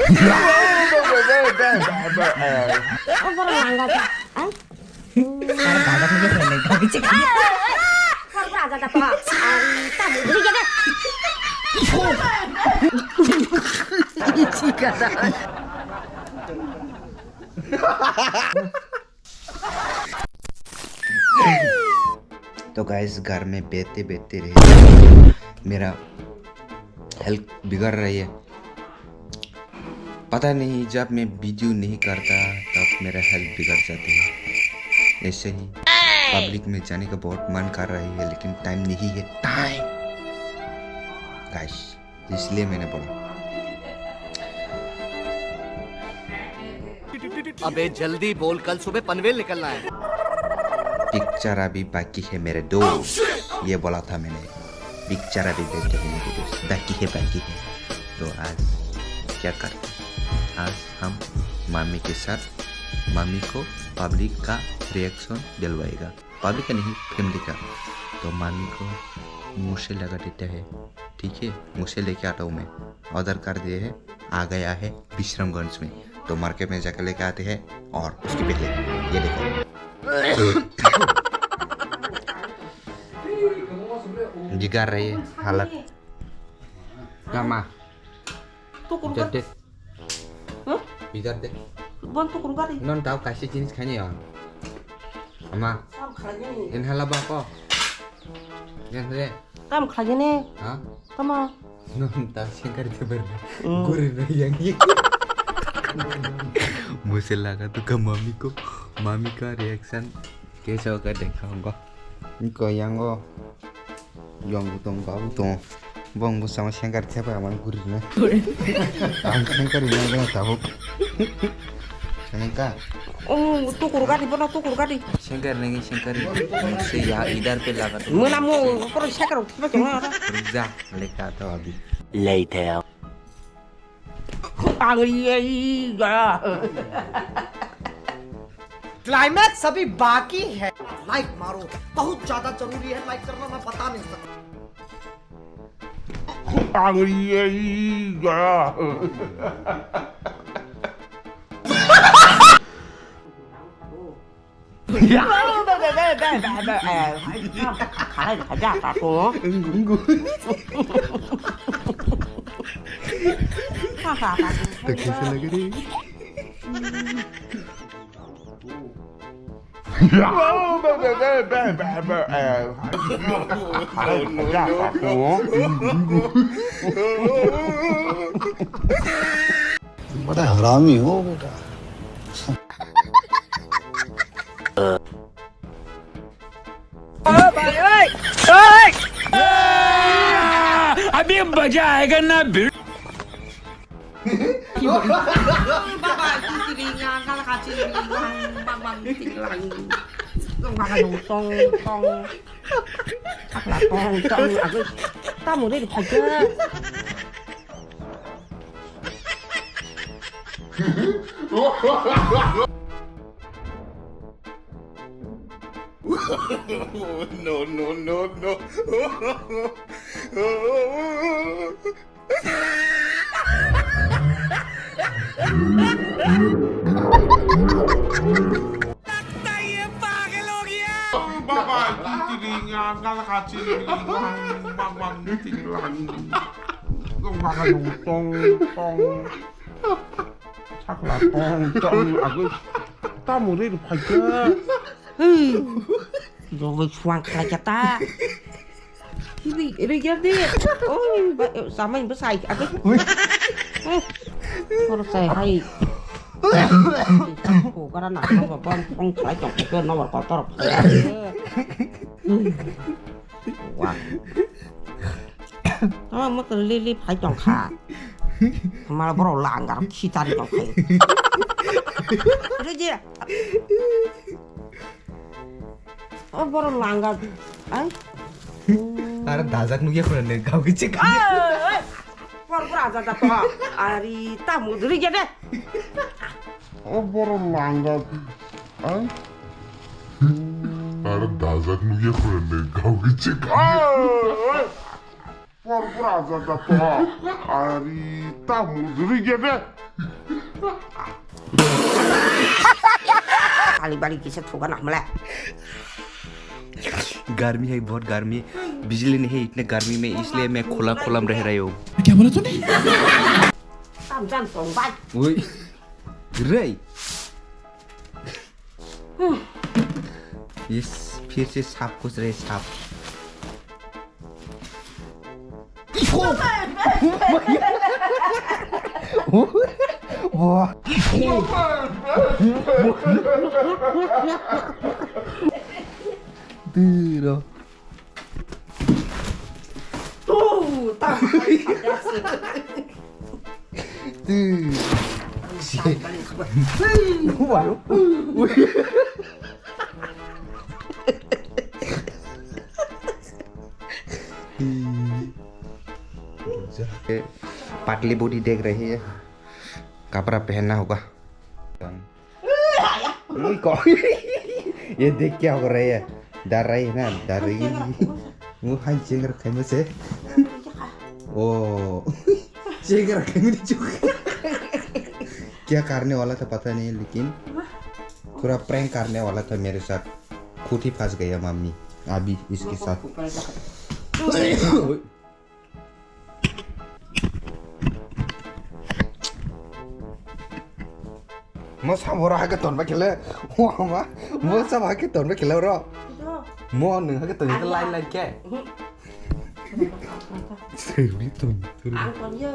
तो गाइस घर में बैठते बैठते रहे मेरा हेल्थ बिगड़ रही है। पता नहीं जब मैं वीडियो नहीं करता तब मेरा हेल्थ बिगड़ जाती है। ऐसे ही पब्लिक में जाने का बहुत मन कर रही है लेकिन टाइम नहीं है। टाइम गाइस इसलिए मैंने बोला अबे जल्दी बोल, कल सुबह पनवेल निकलना है। पिक्चर अभी बाकी है मेरे दोस्त, ये बोला था मैंने। पिक्चर अभी बाकी है मेरे दोस्त, बाकी है। तो आज क्या करते हैं, आज हम मामी के साथ मामी को पब्लिक का रिएक्शन दिलवाएगा। पब्लिक का नहीं, फैमिली का। तो मामी को मुँह से लगा देता है, ठीक है। मुँह से लेके आता हूँ मैं, ऑर्डर कर दिए है, आ गया है विश्रामगंज में। तो मार्केट में जाकर लेके आते हैं। और उसके पहले ये देखो जिगर रही है हालत कामा इधर देख, इधर देख non tahu kasih jenis kayaknya ya ama ini halal apa yang deh tam kayaknya nih ah sama non tahu sih kan itu bener gurih yang ini मुझे लगा तो का मामी का रिएक्शन कैसा होगा दिखाऊंगा इनको यांगो yang utang bang busang sengkar siapa yang mana gurihnya sengkar ini nggak tahu sengkar tuh kurgadi pernah tuh kurgadi sengkar से यहाँ इधर पे लगा तो mana mau perlu sengkar tiba jangan रुक लेके आता हूँ अभी Later. क्लाइमैक्स अभी बाकी है। लाइक मारो, बहुत ज्यादा जरूरी है लाइक करना, मैं बता नहीं सकता। तो कैसे लग रही बड़ा हरामी हो बेटा। अभी मजा आएगा ना भिड़ No. rồi xoang khai chặt ta đi ra đi ôi sao mình mới xài à cái con xài hay cổ cái đó nặng nó vào con phải chọc cái nó vào to wow nó mất li phải chọc khả mà là bắt đầu làng cả khi ta đi chọc khỉ cái gì baru langgar, ay? Karena dazak nuya kurang kau kecik. Baru berasa dapat hari tamu dari jadi. Baru langgar, ay? Karena dazak nuya kurang kau kecik. Porbrasa da tua arita mudrigede. बाली बाली किसे ठोका ना हमला गर्मी है, बहुत गर्मी, बिजली नहीं है इतने गर्मी में, इसलिए मैं खुला खुला में रह रही हूँ। tam jam song bai Ui, रही ये फिर से सांप घुस रहे सांप। Duro. tu tam पाटली बूटी देख रही है, कपड़ा पहनना होगा। ये देख क्या हो रही है, डर रही है ना, डर रही है। वो हाई चेक रखे मुझसे, ओ चेक रखे मेरी चुक। क्या करने वाला था पता नहीं, लेकिन पूरा प्रैंक करने वाला था मेरे साथ, खुद ही फंस गया मम्मी अभी इसके साथ। मैं सब हो रहा है कि तोड़ में खेले, वो सब आके तोड़ में खेले रो, मैं नहीं है कि तोड़ में लाइन लाइन क्या है, सही तो ăn còn dơ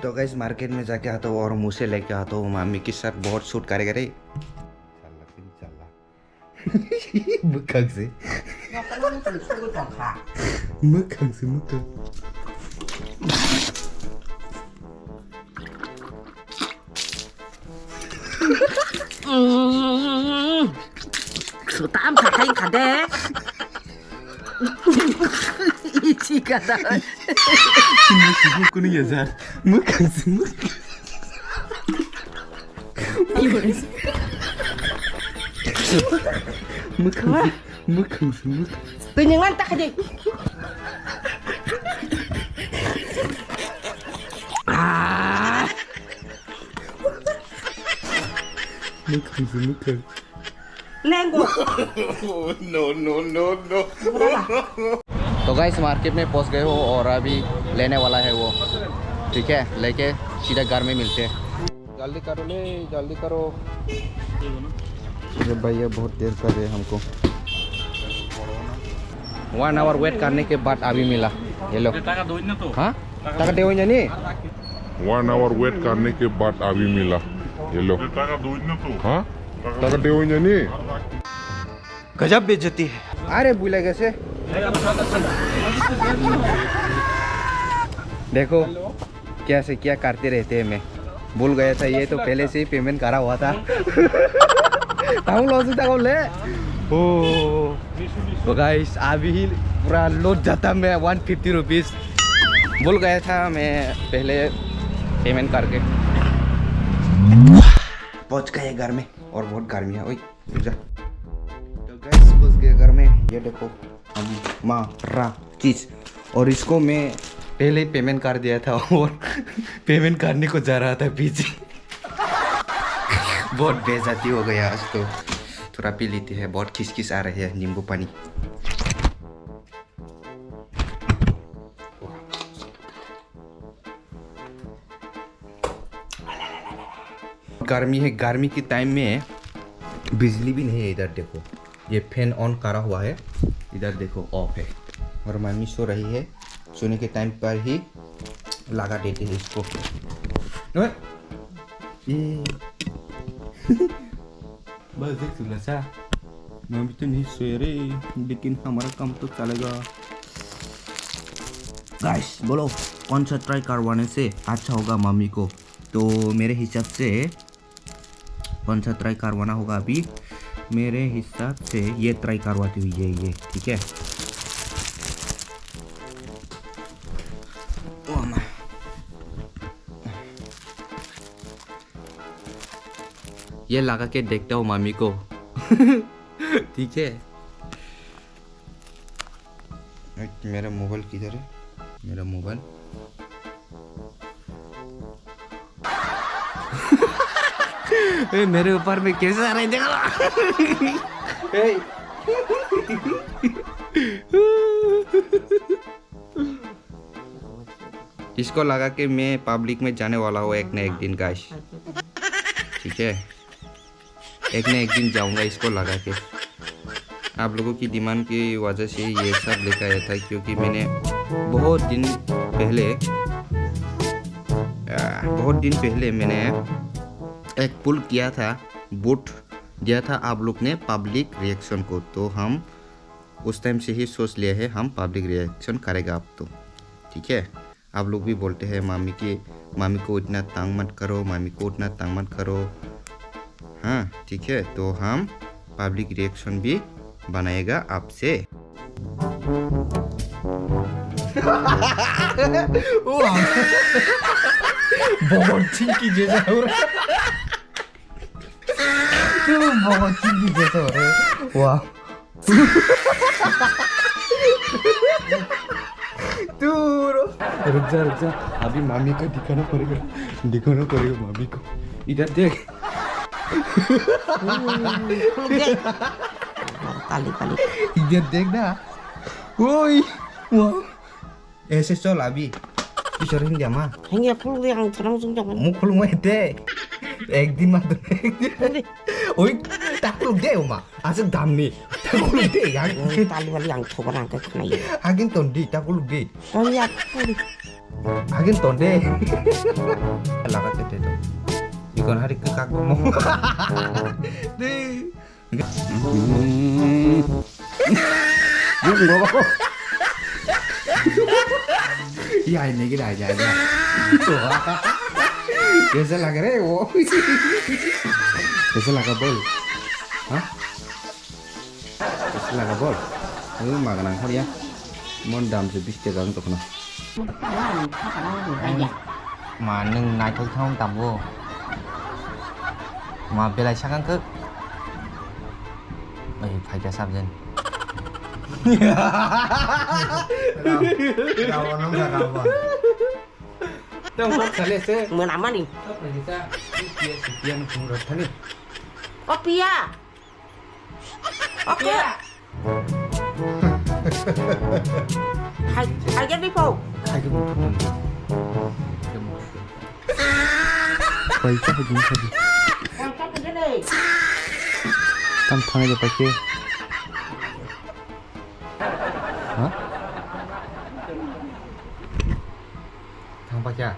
तो गाइस मार्केट में जाके आता हूँ और मुँह से लेके आता हूँ, मामी के साथ बहुत शूट करेगा रे। मुखंग से मुखंग से मुखंग tam khả thay khả đế ý chí cả đời को नहीं यार मुखंग से मुखंग से tự nhiên ăn tắc gì मुखंग lên của No, no, no, no. तो गाइस मार्केट में पहुंच गए हो और अभी लेने वाला है वो, ठीक है, लेके सीधा घर में मिलते हैं। जल्दी करो ले, जल्दी करो। अरे भैया बहुत देर कर रहे हैं हमको, 1 आवर वेट करने के बाद अभी मिला ये लो। हाँ टाका दे नहीं 1 hour wait करने के बाद अभी मिला ये लो। हाँ टाका दे नहीं। गजब बेइज्जती है। अरे भूले कैसे, देखो कैसे क्या करते रहते हैं, मैं भूल गया था, ये तो पहले से ही पेमेंट करा हुआ था। तो गाइस अभी पूरा लौट जाता मैं 150 रुपीज़, भूल गया था मैं पहले पेमेंट करके। पहुंच गए घर में और बहुत गर्मी है। ओए जा। तो गाइस पहुंच गए घर में, ये देखो हमारा चीज़, और इसको मैं पहले ही पेमेंट कर दिया था और पेमेंट करने को जा रहा था पीछे। बहुत बेइज्जती हो गया आज तो, थोड़ा पी लेते हैं, बहुत खिसखिस आ रही है, नींबू पानी। गर्मी है, गर्मी के टाइम में बिजली भी नहीं है, इधर देखो ये फैन ऑन करा हुआ है, इधर देखो ऑफ है, और मम्मी सो रही है, सोने के टाइम पर ही लगा देते हैं इसको। बस देख सुना सा, मम्मी तो नहीं सोए रे, लेकिन हमारा काम तो चलेगा। गाइस बोलो कौन सा ट्राई करवाने से अच्छा होगा मम्मी को, तो मेरे हिसाब से कौन सा ट्राई करवाना होगा अभी, मेरे हिसाब से ये ट्राई करवाती हुई ये ठीक है। ये लगा के देखता हूँ मामी को ठीक है। मेरा मोबाइल किधर है? मेरा मोबाइल मेरे ऊपर में कैसे आ रहे हैं देखो। इसको लगा के मैं पब्लिक में जाने वाला हूँ एक न एक दिन गाइस, ठीक है। एक न एक दिन जाऊंगा इसको लगा के। आप लोगों की डिमांड की वजह से ये सब लेकर आया था, क्योंकि मैंने बहुत दिन पहले मैंने एक पुल किया था, वोट दिया था आप लोग ने पब्लिक रिएक्शन को, तो हम उस टाइम से ही सोच लिया है हम पब्लिक रिएक्शन करेगा अब तो, ठीक है। आप लोग भी बोलते हैं मामी को इतना तंग मत करो, मामी को उतना तंग मत करो, हाँ ठीक है। तो हम पब्लिक रिएक्शन भी बनाएगा आपसे। बहुत चिंकी जैसा हो रहा है, बहुत चिंकी जैसा हो रहा है। वाह रुक जा, अभी मामी को दिखाना पड़ेगा मामी को। इधर देख Kali-kali. इधर देख ना, वही वाह ऐसे चल अभी किशोर हिंदी माँ Hanya puluh yang terang jangan. मुख खुलूंगा दे एक दिन मात्र ओए ताकुल दे उमा आज दाम नहीं ताकुल दे यार Kali-kali yang coba ke kena ya. आगे तो दी ताकुल दे Oh ya, kali. आगे तो दे लगा के दे दो इकन hari ke kakak mau deh iya ini kita aja कैसा लग रहा है वो कैसा लगा बोल हाँ कैसा लगा बोल makan angkor ya mon dam से 20 टका तो कना Maneng naik thôi không tầm vô mà bây giờ chắc ăn cức mày phải cho sao dân đâu nó ra đâu mà Tông kok sale se Mau nama nih? apa kita sekian kurang tadi Kopi ya. Oke. Harga nih, Po. hai cái bụng quay chắc phải dính sao đi Angkat aja nih. tam thang aja pakai hah thang pakai